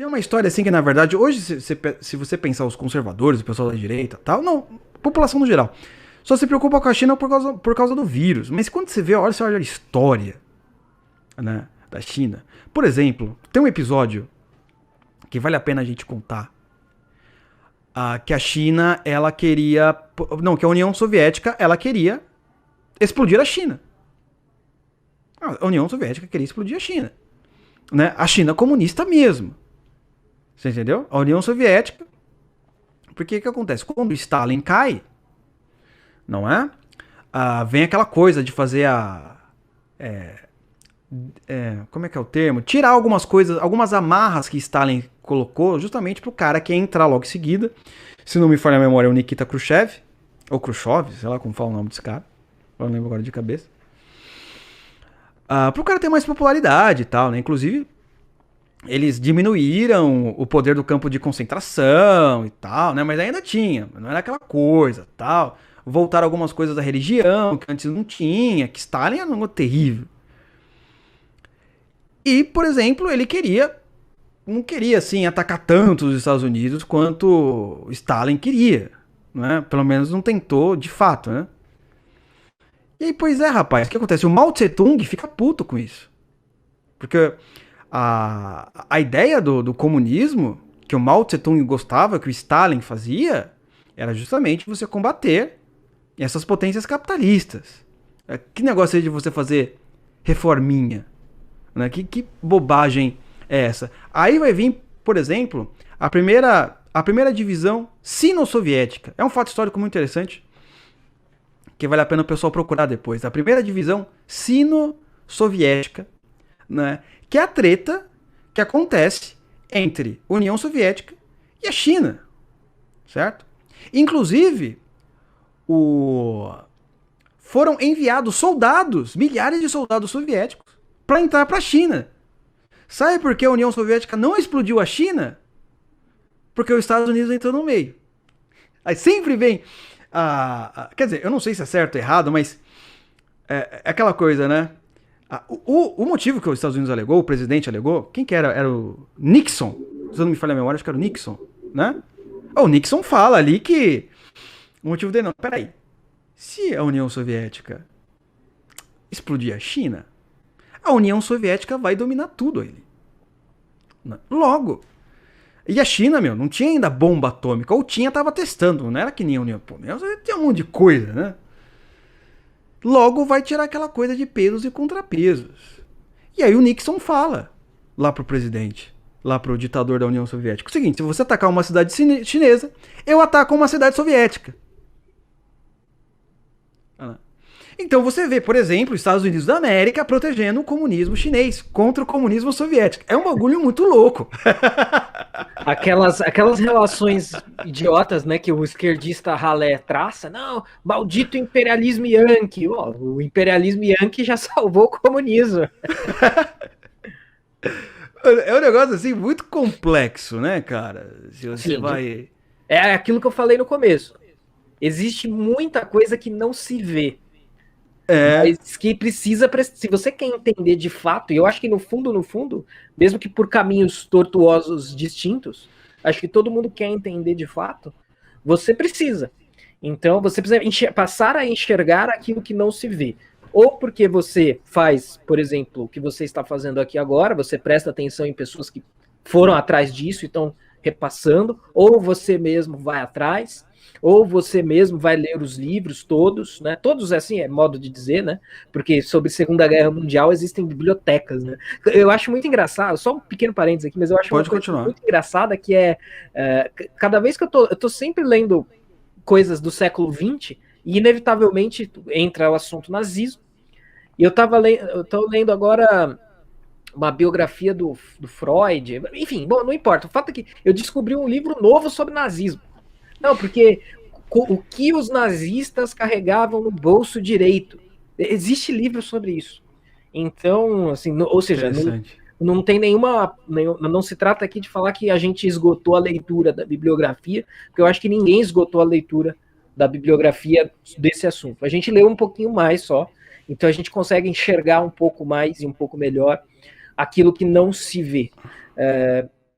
Tem uma história assim que, na verdade, hoje, se você pensar os conservadores, o pessoal da direita tal, não, população no geral, só se preocupa com a China por causa do vírus. Mas quando você olha a história, né, da China. Por exemplo, tem um episódio que vale a pena a gente contar. Que a China, ela queria. Não, que a União Soviética, ela queria explodir a China. A União Soviética queria explodir a China. Né? A China comunista mesmo. Você entendeu? A União Soviética. Porque o que acontece? Quando Stalin cai, não é? Vem aquela coisa de fazer como é que é o termo? Tirar algumas coisas, algumas amarras que Stalin colocou justamente pro cara que ia entrar logo em seguida. Se não me falha a memória, é o Nikita Khrushchev. Ou Khrushchev, sei lá como fala o nome desse cara. Eu não lembro agora de cabeça. Pro cara ter mais popularidade e tal, né? Inclusive, eles diminuíram o poder do campo de concentração e tal, né? Mas ainda tinha, não era aquela coisa tal. Voltaram algumas coisas da religião que antes não tinha, que Stalin era um terrível. E, por exemplo, ele não queria assim atacar tanto os Estados Unidos quanto Stalin queria, né? Pelo menos não tentou de fato, né? E aí, pois é, rapaz, o que acontece? O Mao Tse Tung fica puto com isso. Porque a ideia do comunismo, que o Mao Tse Tung gostava, que o Stalin fazia, era justamente você combater essas potências capitalistas. Que negócio aí de você fazer reforminha? Né? Que bobagem é essa? Aí vai vir, por exemplo, a primeira divisão sino-soviética. É um fato histórico muito interessante, que vale a pena o pessoal procurar depois. A primeira divisão sino-soviética, né? Que é a treta que acontece entre União Soviética e a China, certo? Inclusive, foram enviados soldados, milhares de soldados soviéticos, para entrar para a China. Sabe por que a União Soviética não explodiu a China? Porque os Estados Unidos entrou no meio. Aí sempre vem. Quer dizer, eu não sei se é certo ou errado, mas é aquela coisa, né? O motivo que os Estados Unidos alegou, o presidente alegou, quem que era? Era o Nixon. Se eu não me falha a memória, acho que era o Nixon, né? O Nixon fala ali que o motivo dele não. Peraí. Se a União Soviética explodir a China, a União Soviética vai dominar tudo ele. Logo. E a China, meu, não tinha ainda bomba atômica. Ou tinha, tava testando. Não era que nem a União Soviética. Tinha um monte de coisa, né? Logo vai tirar aquela coisa de pesos e contrapesos. E aí o Nixon fala lá pro presidente, lá pro ditador da União Soviética, o seguinte: se você atacar uma cidade chinesa, eu ataco uma cidade soviética. Então você vê, por exemplo, os Estados Unidos da América protegendo o comunismo chinês contra o comunismo soviético. É um bagulho muito louco. Aquelas relações idiotas, né, que o esquerdista ralé traça. Não, maldito imperialismo yankee. O imperialismo yankee já salvou o comunismo. É um negócio assim muito complexo, né, cara? Se você vai. É aquilo que eu falei no começo. Existe muita coisa que não se vê. Mas que precisa, se você quer entender de fato, e eu acho que no fundo, mesmo que por caminhos tortuosos distintos, acho que todo mundo quer entender de fato, você precisa. Então você precisa passar a enxergar aquilo que não se vê. Ou porque você faz, por exemplo, o que você está fazendo aqui agora, você presta atenção em pessoas que foram atrás disso e estão repassando, ou você mesmo vai atrás, ou você mesmo vai ler os livros todos, né? Todos, assim, é modo de dizer, né? Porque sobre Segunda Guerra Mundial existem bibliotecas, né? Eu acho muito engraçado, só um pequeno parênteses aqui, mas eu acho Pode uma coisa continuar. muito engraçada que cada vez que eu tô sempre lendo coisas do século XX, e inevitavelmente entra o assunto nazismo, e eu tô lendo agora uma biografia do Freud, enfim, bom, não importa, o fato é que eu descobri um livro novo sobre nazismo. Não, porque o que os nazistas carregavam no bolso direito. Existe livro sobre isso. Então, assim, ou seja, não tem nenhuma. Não se trata aqui de falar que a gente esgotou a leitura da bibliografia, porque eu acho que ninguém esgotou a leitura da bibliografia desse assunto. A gente leu um pouquinho mais só, então a gente consegue enxergar um pouco mais e um pouco melhor aquilo que não se vê.